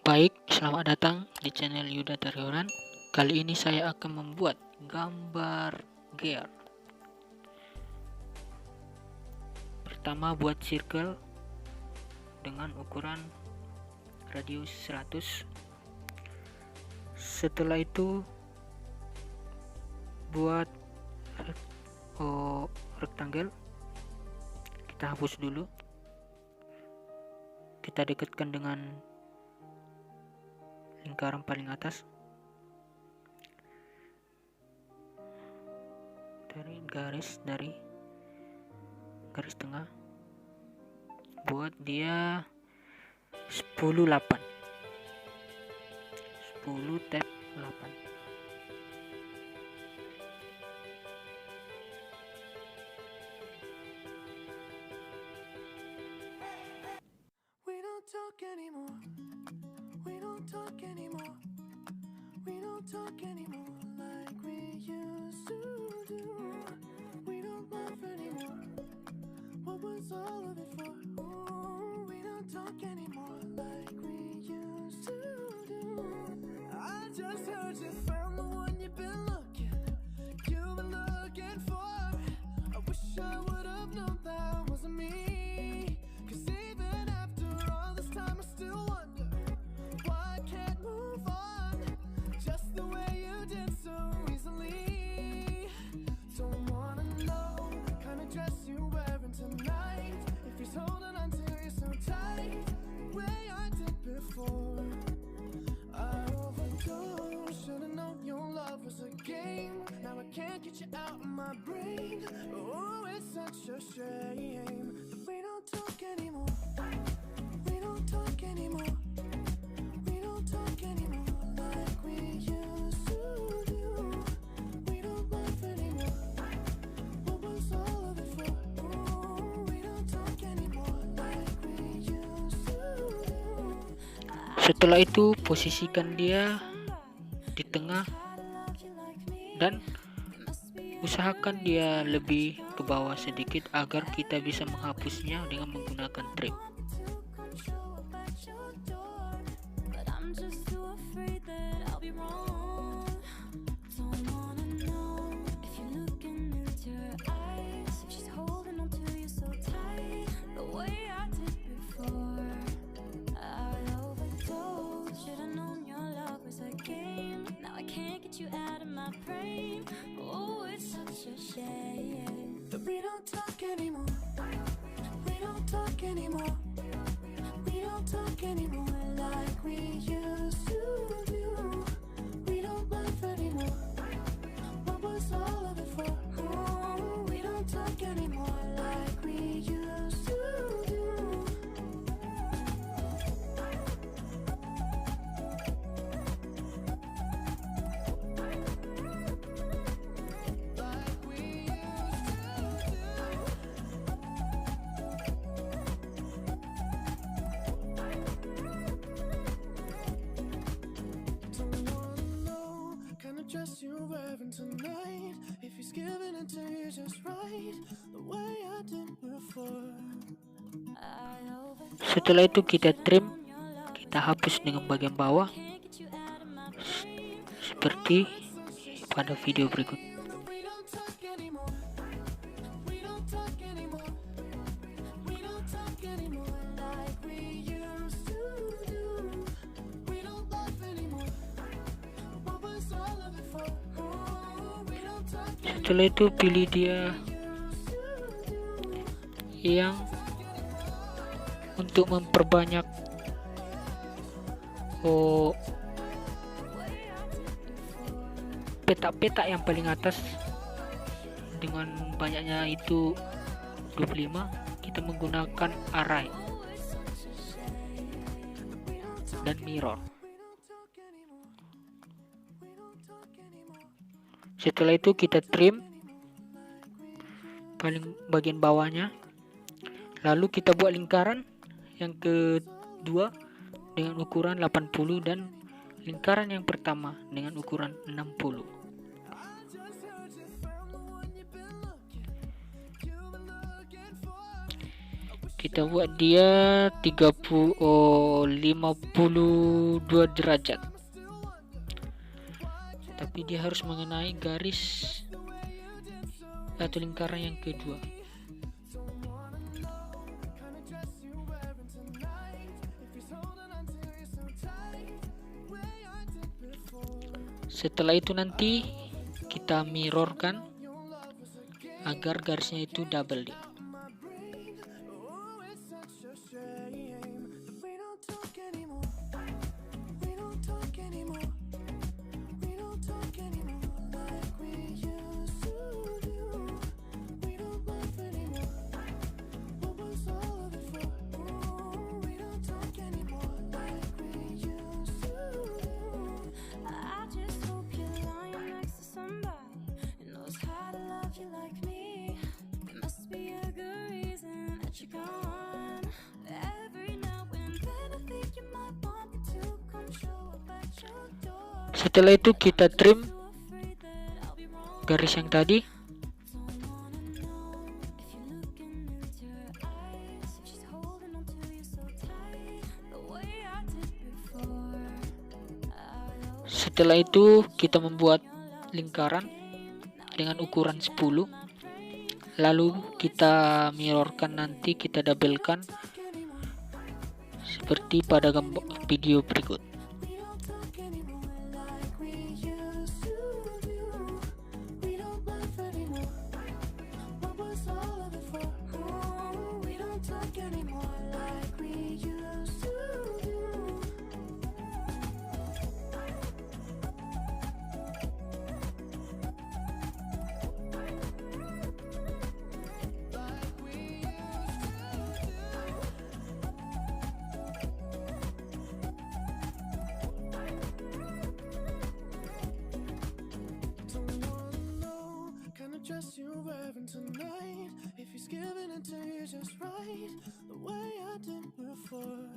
Baik, selamat datang di channel Yuda Taryoran. Kali ini saya akan membuat gambar gear. Pertama, buat circle dengan ukuran radius 100. Setelah itu buat rectangle. Kita hapus dulu. Kita dekatkan dengan lingkaran paling atas dari garis tengah, buat dia 10 tab 8. Talk anymore. We don't talk anymore. We don't talk anymore like we used to do. We don't laugh anymore. What was all of it for? Ooh, we don't talk anymore like we used to do. I just heard you found the one you've been looking for. I wish I would have known that wasn't me. Can't get you out of my brain. Oh, it's such a shame that we don't talk anymore. We don't talk anymore. We don't talk anymore like we used to do. We don't laugh anymore. What was all of it for? Oh, we don't talk anymore like we used to do. Setelah itu posisikan dia di tengah dan usahakan dia lebih ke bawah sedikit agar kita bisa menghapusnya dengan menggunakan trim. We don't talk anymore. We don't talk anymore. We don't talk anymore like we used to do. We don't laugh anymore. What was all of it for? Oh, we don't talk anymore like we used to do. Dress you're wearing tonight. If he's giving it to you just right, the way I did before. Setelah itu kita trim, kita hapus dengan bagian bawah seperti pada video berikut. Setelah itu pilih dia yang untuk memperbanyak petak-petak yang paling atas. Dengan banyaknya itu 25, kita menggunakan array dan mirror. Setelah itu kita trim paling bagian bawahnya, lalu kita buat lingkaran yang kedua dengan ukuran 80 dan lingkaran yang pertama dengan ukuran 60. Kita buat dia 52 derajat, tapi dia harus mengenai garis atau lingkaran yang kedua. Setelah itu nanti kita mirrorkan agar garisnya itu double dia. Setelah itu kita trim garis yang tadi. Setelah itu kita membuat lingkaran dengan ukuran 10. Lalu kita mirrorkan, nanti kita doublekan seperti pada video berikut. Dress you wearing tonight. If he's giving it to you just right, the way I did before.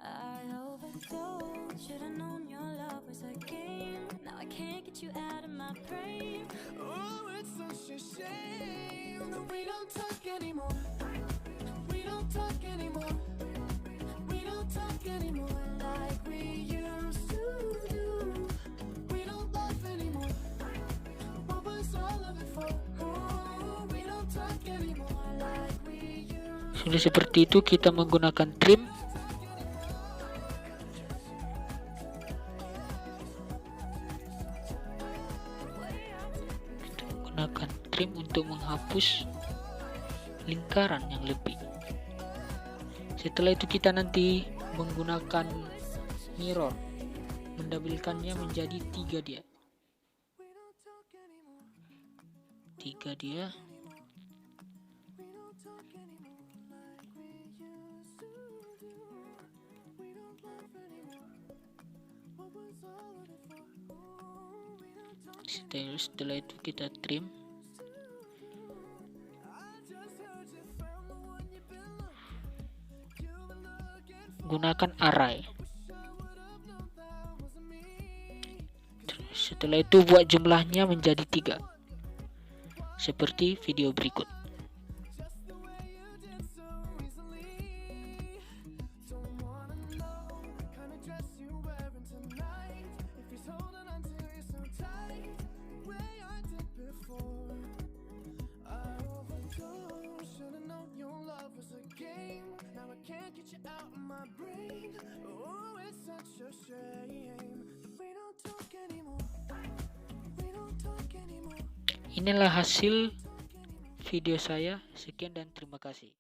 I overdosed. Should've known your love was a game. Now I can't get you out of my brain. Oh, it's such a shame that we don't talk anymore. We don't talk anymore. We don't talk anymore like we used to do. We don't laugh anymore. What was all of it for? Oh, we don't talk anymore like we used. Sudah seperti itu, kita menggunakan trim. Kita menggunakan trim untuk menghapus lingkaran yang lebih. Setelah itu kita nanti menggunakan mirror, mendabelkannya menjadi 3 dia. 3 dia. Setelah itu kita trim. Gunakan array. Setelah itu buat jumlahnya menjadi 3 seperti video berikut. Inilah hasil video saya. Sekian dan terima kasih.